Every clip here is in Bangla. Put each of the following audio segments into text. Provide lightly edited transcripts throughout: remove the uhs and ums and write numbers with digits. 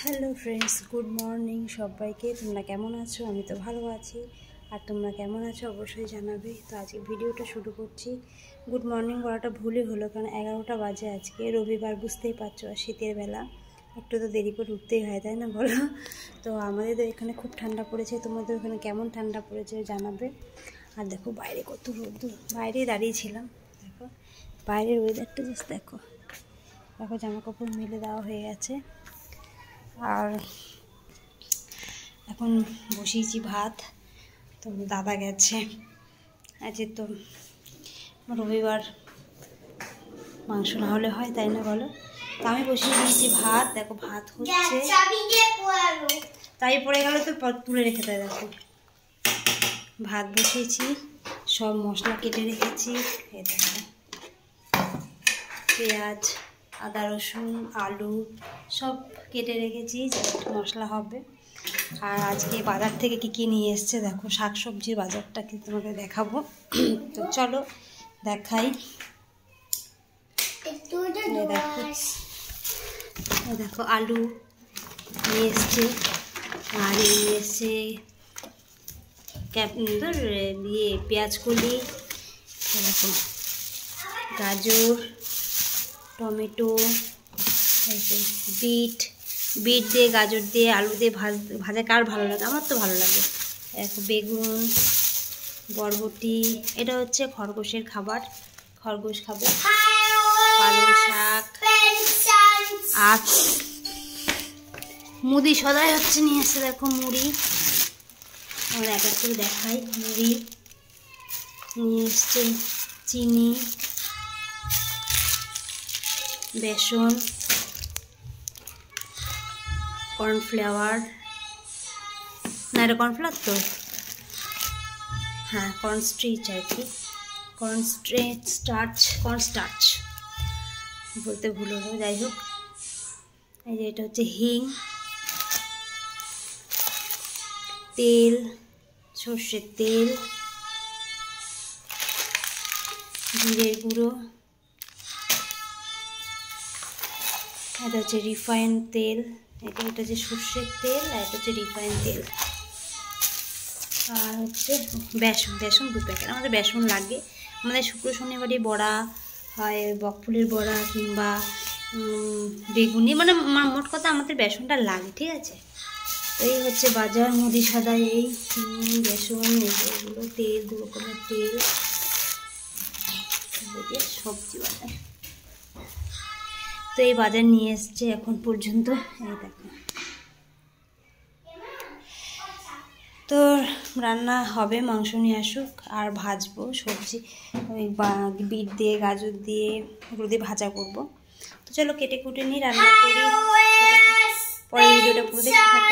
হ্যালো ফ্রেন্ডস, গুড মর্নিং সবাইকে। তোমরা কেমন আছো? আমি তো ভালো আছি, আর তোমরা কেমন আছো অবশ্যই জানাবে। তো আজকে ভিডিওটা শুরু করছি। গুড মর্নিং বলাটা ভুলই হলো, কারণ 11টা বাজে, আজকে রবিবার, বুঝতেই পারছো। আর শীতের বেলা একটু তো দেরি করে উঠতেই হয়, তাই না বলো? তো আমাদের তো এখানে খুব ঠান্ডা পড়েছে, তোমাদের ওখানে কেমন ঠান্ডা পড়েছে জানাবে। আর দেখো বাইরে কত রোদ্দুর, বাইরে দাঁড়িয়েছিলাম। দেখো বাইরের ওয়েদারটা জাস্ট দেখো। দেখো জামা কাপড় মেলে দেওয়া হয়ে গেছে, আর এখন বসিয়েছি ভাত। তো দাদা গেছে, আজকে তো রবিবার, মাংস না হলে হয়, তাই না বলো? তো আমি বসিয়ে দিয়েছি ভাত। দেখো ভাত হচ্ছে, তাই পড়ে গেল তো তুলে রেখে দেয়। দেখো ভাত বসিয়েছি, সব মশলা কেটে রেখেছি। এই দেখো পেঁয়াজ, আদা, রসুন, আলু সব কেটে রেখেছি, মশলা হবে। আর আজকে বাজার থেকে কী নিয়ে এসছে দেখো, শাকসবজির বাজারটা কি তোমাকে দেখাবো। তো চলো দেখাই। দেখো আলু নিয়ে এসছে, আর নিয়ে এসছে পেঁয়াজ কলি, দেখো গাজর, টমেটো, বিট দিয়ে, গাজর দিয়ে, আলু দিয়ে ভাজা কার ভালো লাগে? আমার তো ভালো লাগে। দেখো বেগুন, বরবটি, এটা হচ্ছে খরগোশের খাবার, খরগোশ খাবে। পালং শাক, আর মুড়ি সদাই হচ্ছে, নিয়ে এসে দেখো মুড়ি। আমরা এক এক করে দেখাই। মুড়ি নিয়ে এসছে, চিনি, বেসন, কর্নফ্লাওয়ার, না এটা কর্নফ্লাওয়ার তো, হ্যাঁ কর্নস্ট্রিচ আর কি, কর্নস্টার্চ বলতে ভুল হলো, যাই হোক। এই যে এটা হচ্ছে হিং, তেল, সর্ষের তেল, জিরের গুঁড়ো, এটা হচ্ছে রিফাইন তেল, এটা হচ্ছে সর্ষের তেল, আর এটা হচ্ছে রিফাইন তেল। আর হচ্ছে বেসন 2 প্যাকেট। আমাদের বেসন লাগে, আমাদের শুক্র শনিবারই বড়া হয়, বকফুলের বড়া কিংবা বেগুনি, মানে মোট কথা আমাদের বেসনটা লাগে, ঠিক আছে। এই হচ্ছে বাজার, মুদি সাদা, এই চিনি, বেসন, এগুলো তেল, 2 রকমের তেল, সবজি বাজার। তো এই বাজার নিয়ে এসছে এখন পর্যন্ত। এই দেখো, তো রান্না হবে, মাংস নিয়ে আসুক, আর ভাজবো সবজি, ওই বিট দিয়ে, গাজর দিয়ে, ওগুলো দিয়ে ভাজা করবো। তো চলো কেটে কুটে নিই, রান্না করি, পরে ভিডিওটা পুরো দেখতে থাকো।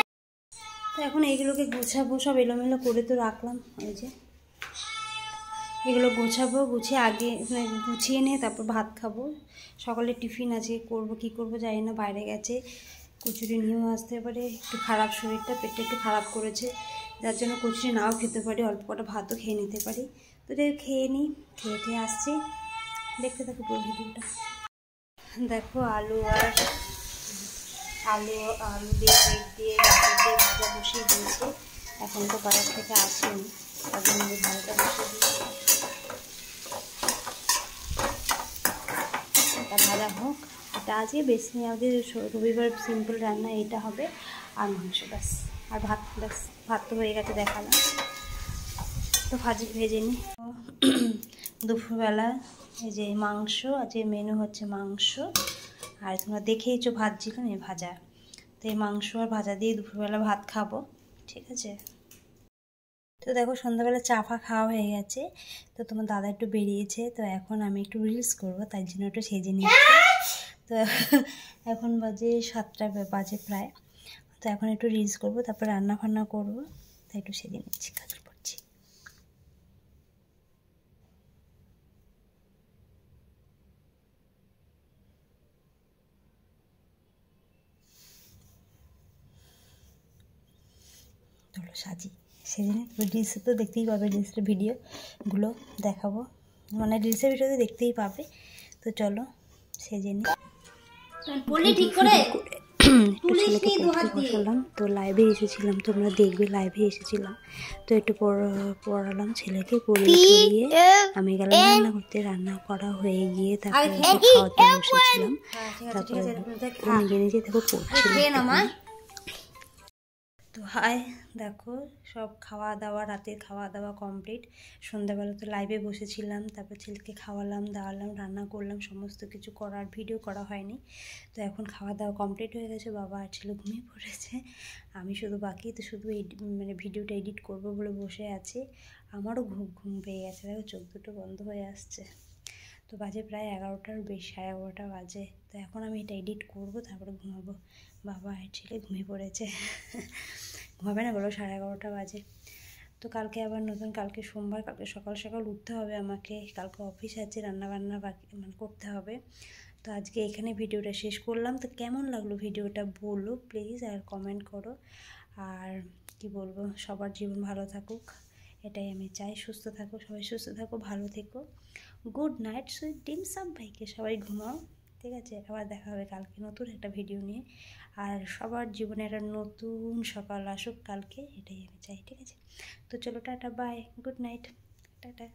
তো এখন এইগুলোকে গোছাবো, সব এলোমেলো করে তো রাখলাম। এই যে এগুলো গোছাবো, গুছিয়ে আগে গুছিয়ে নিয়ে তারপর ভাত খাবো। সকালে টিফিন আছে, কি করবো জানি না। বাইরে গেছে, কচুরি নিয়েও আসতে পারে। একটু খারাপ শরীরটা, পেটটা একটু খারাপ করেছে, যার জন্য কচুরি নাও খেতে পারি, অল্প কটা ভাতও খেয়ে নিতে পারি। তো যাই খেয়ে নিই, খেয়ে আসছি, দেখতে থাকো পুরো ভিডিওটা। দেখো আলু দিয়ে, পেট দিয়ে, গাজর দিয়ে ভাজা বসিয়ে দিয়েছি। এখন তো বাজার থেকে আসেনি, তার জন্য ভাজাটা বসিয়ে দিয়েছি। এটা ভাজা হোক। এটা আজকে বেশি নিয়ে, আমাদের রবিবার সিম্পল রান্না এইটা হবে, আর মাংস ব্যাস, আর ভাত ব্যাস। ভাত তো হয়ে গেছে দেখালাম, তো ভেজে নিই। দুপুরবেলা এই যে মাংস, আজকে মেনু হচ্ছে মাংস, আর তোমরা দেখেইছো ভাজছিলাম, এই ভাজা। তো এই মাংস আর ভাজা দিয়ে দুপুরবেলা ভাত খাবো, ঠিক আছে। তো দেখো সন্ধ্যাবেলা চা খাওয়া হয়ে গেছে, তো তোমার দাদা একটু বেরিয়েছে, তো এখন আমি একটু রিলস করবো, তাই জন্য একটু সেজে নিচ্ছি। তো এখন বাজে 7টা বাজে প্রায়, তো এখন একটু রিলস করবো, তারপর রান্না ফান্না করবো, তাই একটু সেজে নিচ্ছি, কাজল পড়ছি। চলো সাজি, সেদিন রিলসে তো দেখতেই পাবে, রিলসের ভিডিওগুলো দেখাবো, মানে রিলসের ভিডিওতে দেখতেই পাবে। তো চলো সেজে নিই, ঠিক করে বসালাম। তো লাইভে এসেছিলাম, তোমরা দেখবে লাইভে এসেছিলাম। তো একটু পড়ালাম ছেলেকে, পড়িয়ে আমি গেলাম রান্না করতে। রান্না করা হয়ে গিয়ে তারপরে খাওয়াতে বসেছিলাম। তারপরে নিজে নিজে দেখো পড়ছিলাম। তো হাই, দেখো সব খাওয়া দাওয়া, রাতের খাওয়া দাওয়া কমপ্লিট। সন্ধ্যাবেলা তো লাইভে বসেছিলাম, তারপর ছেলেকে খাওয়ালাম দাওয়ালাম, রান্না করলাম, সমস্ত কিছু করার ভিডিও করা হয়নি। তো এখন খাওয়া দাওয়া কমপ্লিট হয়ে গেছে, বাবা আর ছেলে ঘুমিয়ে পড়েছে, আমি শুধু বাকি। তো শুধু মানে ভিডিওটা এডিট করব বলে বসে আছি। আমারও ঘুম পেয়ে গেছে, দেখো চোখ দুটো বন্ধ হয়ে আসছে। তো বাজে প্রায় 11টার বেশি, 11:30 বাজে। তো এখন আমি এটা এডিট করব, তারপরে ঘুমাবো। বাবা আর ছেলে ঘুমিয়ে পড়েছে। ঘুমাবে না বলো, 11:30 বাজে। তো কালকে আবার কালকে সোমবার, কালকে সকাল সকাল উঠতে হবে আমাকে। কালকে অফিস আছে, রান্নাবান্না বাকি মানে করতে হবে। তো আজকে এখানে ভিডিওটা শেষ করলাম। তো কেমন লাগলো ভিডিওটা বলো প্লিজ, আর কমেন্ট করো। আর কি বলবো, সবার জীবন ভালো থাকুক, এটাই আমি চাই। সুস্থ থাকো সবাই, সুস্থ থাকো, ভালো থেকো। গুড নাইট, সুইট ড্রিমস সবাইকে। সবাই ঘুমাও, ঠিক আছে? আবার দেখা হবে কালকে নতুন একটা ভিডিও নিয়ে। আর সবার জীবনে একটা নতুন সকাল আসুক কালকে, এটাই আমি চাই, ঠিক আছে? তো চলো tata, bye, good night, tata.